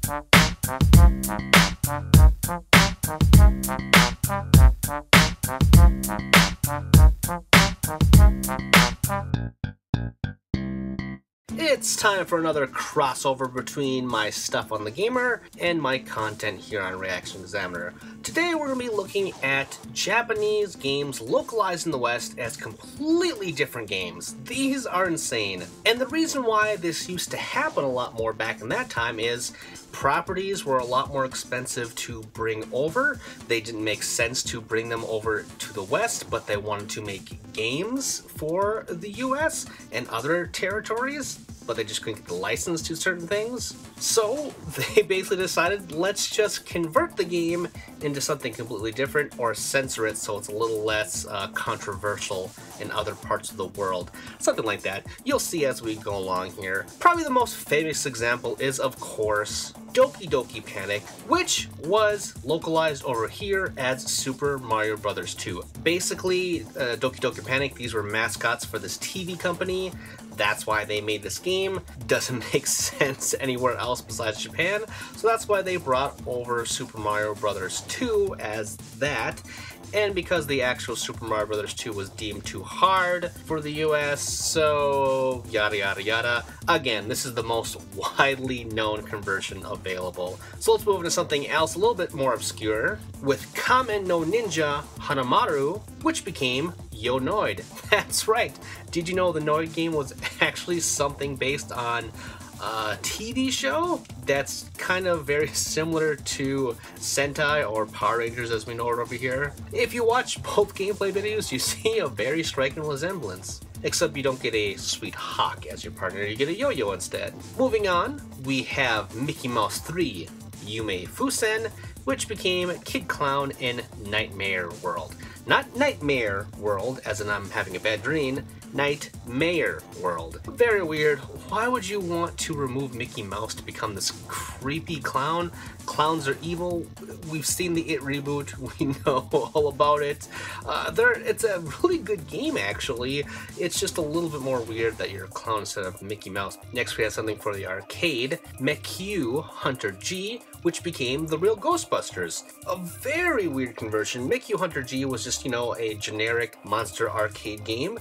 It's time for another crossover between my stuff on TheGamer and my content here on ReActionExaminer. Today we're going to be looking at Japanese games localized in the West as completely different games. These are insane. And the reason why this used to happen a lot more back in that time is properties were a lot more expensive to bring over. They didn't make sense to bring them over to the West, but they wanted to make games for the US and other territories, but they just couldn't get the license to certain things. So they basically decided, let's just convert the game into something completely different or censor it so it's a little less controversial in other parts of the world. Something like that. You'll see as we go along here. Probably the most famous example is, of course, Doki Doki Panic, which was localized over here as Super Mario Bros. 2. Basically, Doki Doki Panic, these were mascots for this TV company. That's why they made this game. Doesn't make sense anywhere else besides Japan, so that's why they brought over Super Mario Bros. 2 as that. And because the actual Super Mario Bros. 2 was deemed too hard for the US, so yada yada yada. Again, this is the most widely known conversion available. So let's move into something else a little bit more obscure with Kamen no Ninja Honimaru, which became Yo Noid. That's right. Did you know the Noid game was actually something based on a TV show that's kind of very similar to Sentai or Power Rangers as we know it over here? If you watch both gameplay videos, you see a very striking resemblance. Except you don't get a sweet hawk as your partner, you get a yo-yo instead. Moving on, we have Mickey Mouse 3 Yume Fusen, which became Kid Clown in Nightmare World. Not Nightmare World, as in I'm having a bad dream, Nightmare World. Very weird. Why would you want to remove Mickey Mouse to become this creepy clown? Clowns are evil. We've seen the It reboot. We know all about it. It's a really good game, actually. It's just a little bit more weird that you're a clown instead of Mickey Mouse. Next, we have something for the arcade, Mekyu Hunter G, which became the Real Ghostbusters. A very weird conversion. Mekyu Hunter G was just, you know, a generic monster arcade game.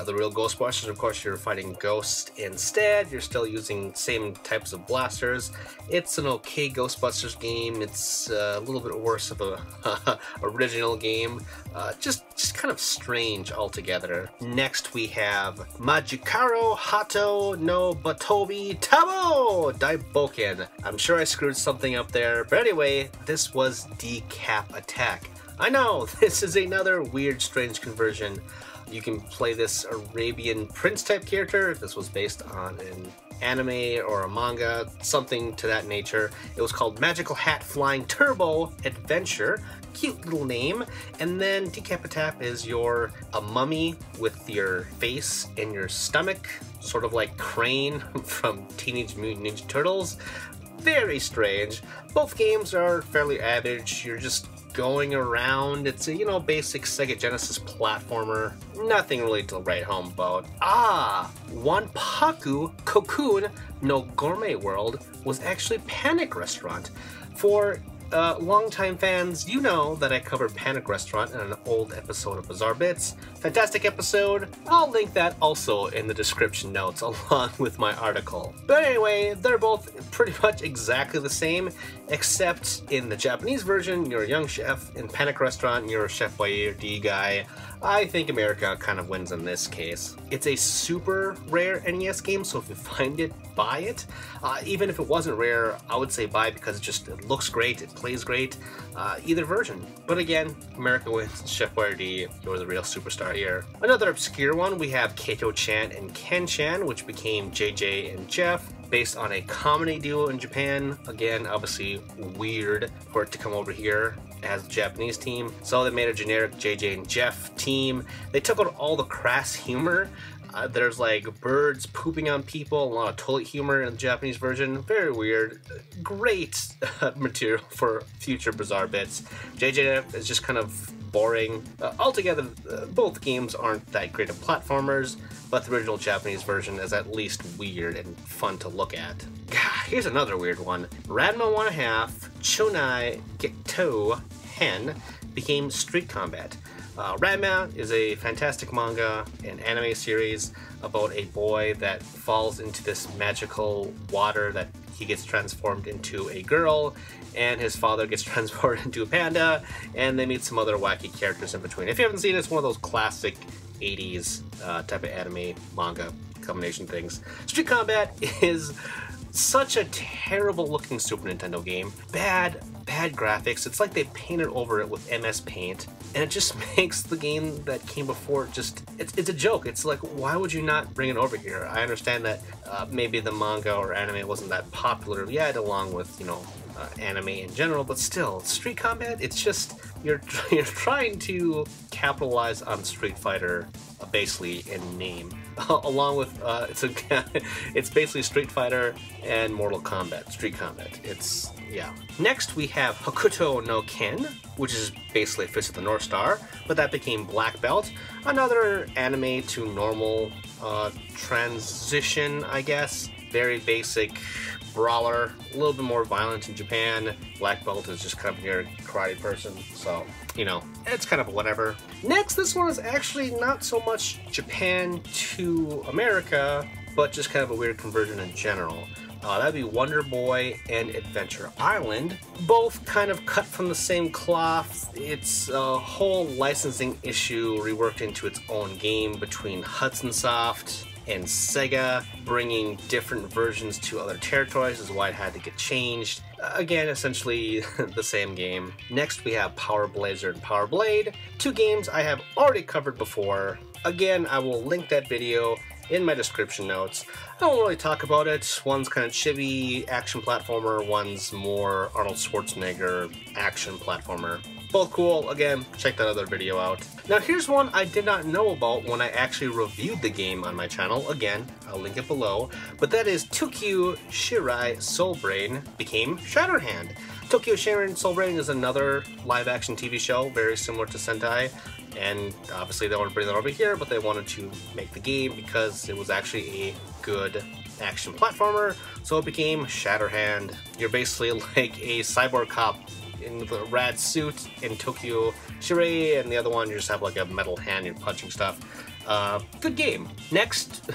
The Real Ghostbusters, of course, you're fighting ghosts instead. You're still using same types of blasters. It's an okay Ghostbusters game. It's a little bit worse of a original game. Just kind of strange altogether. Next we have Magicro Hot no Batobi Tabo Daiboken. I'm sure I screwed something up there, but anyway, this was Decap Attack. I know, this is another weird, strange conversion. You can play this Arabian Prince type character. This was based on an anime or a manga, something to that nature. It was called Magical Hat Flying Turbo Adventure. Cute little name. And then Decap Attack is you're a mummy with your face in your stomach, sort of like Crane from Teenage Mutant Ninja Turtles. Very strange. Both games are fairly average. You're just going around. It's a, you know, basic Sega Genesis platformer. Nothing really to write home about. Wanpaku Cocoon no Gourmet World was actually Panic Restaurant. For longtime fans, you know that I covered Panic Restaurant in an old episode of Bizarre Bits. Fantastic episode. I'll link that also in the description notes along with my article. But anyway, they're both pretty much exactly the same, except in the Japanese version, you're a young chef. In Panic Restaurant, you're a Chef Boyardee guy. I think America kind of wins in this case. It's a super rare NES game, so if you find it, buy it. Even if it wasn't rare, I would say buy because it looks great, it plays great, either version. But again, America wins. Chef Boyardee, you're the real superstar here. Another obscure one, we have Kato-chan and Ken-chan, which became JJ and Jeff, based on a comedy duo in Japan. Again, obviously weird for it to come over here as a Japanese team. So they made a generic JJ and Jeff team. They took out all the crass humor. There's like birds pooping on people, a lot of toilet humor in the Japanese version. Very weird. Great material for future Bizarre Bits. JJ is just kind of boring. Altogether, both games aren't that great of platformers, but the original Japanese version is at least weird and fun to look at. Here's another weird one. Ranma 1/2 Chonai Geto Hen became Street Combat. Ranma is a fantastic manga and anime series about a boy that falls into this magical water that he gets transformed into a girl, and his father gets transformed into a panda, and they meet some other wacky characters in between. If you haven't seen it, it's one of those classic 80s type of anime manga combination things. Street Combat is such a terrible looking Super Nintendo game. Bad graphics. It's like they painted over it with MS Paint, and it just makes the game that came before just, it's a joke. It's like, why would you not bring it over here? I understand that maybe the manga or anime wasn't that popular yet, along with, you know, anime in general, but still, Street Combat, it's just, you're trying to capitalize on Street Fighter basically in name, along with it's basically Street Fighter and Mortal Kombat. Street Combat, it's, yeah. Next we have Akuto No Kin, which is basically Fist of the North Star, but that became Black Belt. Another anime to normal transition, I guess. Very basic brawler, a little bit more violent in Japan. Black Belt is just kind of your karate person, so, you know, it's kind of whatever. Next, this one is actually not so much Japan to America, but just kind of a weird conversion in general. That'd be Wonder Boy and Adventure Island. Both kind of cut from the same cloth. It's a whole licensing issue reworked into its own game between Hudson Soft and Sega, bringing different versions to other territories is why it had to get changed. Again, essentially the same game. Next we have Power Blazer and Power Blade, two games I have already covered before. Again, I will link that video in my description notes. I won't really talk about it. One's kind of chibi action platformer, one's more Arnold Schwarzenegger action platformer. Both cool. Again, check that other video out. Now here's one I did not know about when I actually reviewed the game on my channel. Again, I'll link it below. But that is Tokyo Shirai Soul Brain became Shatterhand. Tokyo Shirai Soul Brain is another live action TV show, very similar to Sentai. And obviously they wanted to bring that over here, but they wanted to make the game because it was actually a good action platformer. So it became Shatterhand. You're basically like a cyborg cop in the rad suit in Tokyo Shirai, and the other one you just have like a metal hand, you're punching stuff. Good game. Next,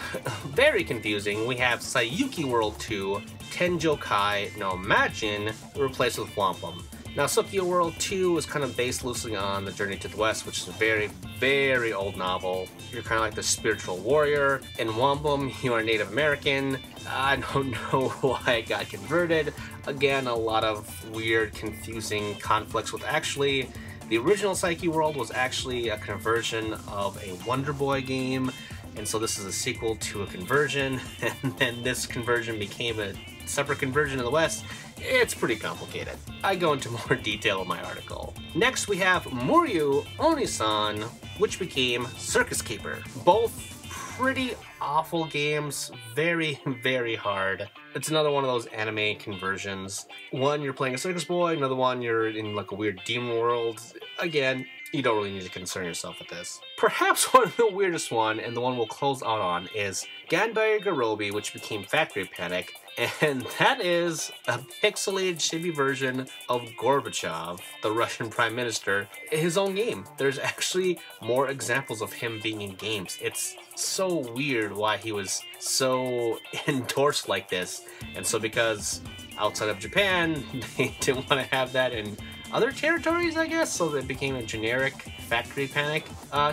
very confusing, we have Sayuki World 2 Tenjokai no Majin replaced with Wampum. Now, Sayuki World 2 is kind of based loosely on The Journey to the West, which is a very, very old novel. You're kind of like the spiritual warrior. In Wampum, you are Native American. I don't know why it got converted. Again, a lot of weird, confusing conflicts with actually, the original Sayuki World was actually a conversion of a Wonder Boy game, and so this is a sequel to a conversion, and then this conversion became a separate conversion in the West. It's pretty complicated. I go into more detail in my article. Next we have Muryu Onisan, which became Circus Keeper. Both pretty awful games, very, very hard. It's another one of those anime conversions. One, you're playing a circus boy, another one, you're in like a weird demon world. Again, you don't really need to concern yourself with this. Perhaps one of the weirdest one, and the one we'll close out on, is Ganbei Garobi, which became Factory Panic. And that is a pixelated chibi version of Gorbachev, the Russian Prime Minister, in his own game. There's actually more examples of him being in games. It's so weird why he was so endorsed like this. And so because outside of Japan, they didn't want to have that in other territories, I guess, so it became a generic Factory Panic.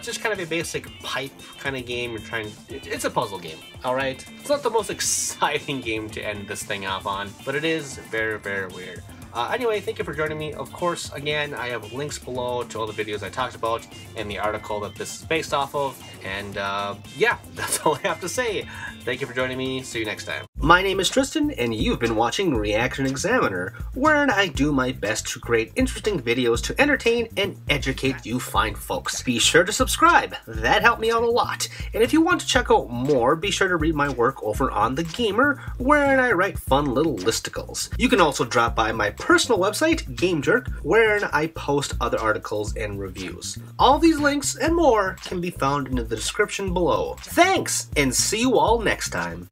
Just kind of a basic pipe kind of game. You're trying, it's a puzzle game, all right? It's not the most exciting game to end this thing off on, but it is very, very weird. Anyway, thank you for joining me. Of course, again, I have links below to all the videos I talked about and the article that this is based off of. And yeah, that's all I have to say. Thank you for joining me. See you next time. My name is Tristan, and you've been watching ReActionExaminer, wherein I do my best to create interesting videos to entertain and educate you fine folks. Be sure to subscribe, that helped me out a lot. And if you want to check out more, be sure to read my work over on TheGamer, wherein I write fun little listicles. You can also drop by my personal website, GameJerk, wherein I post other articles and reviews. All these links and more can be found in the description below. Thanks, and see you all next time.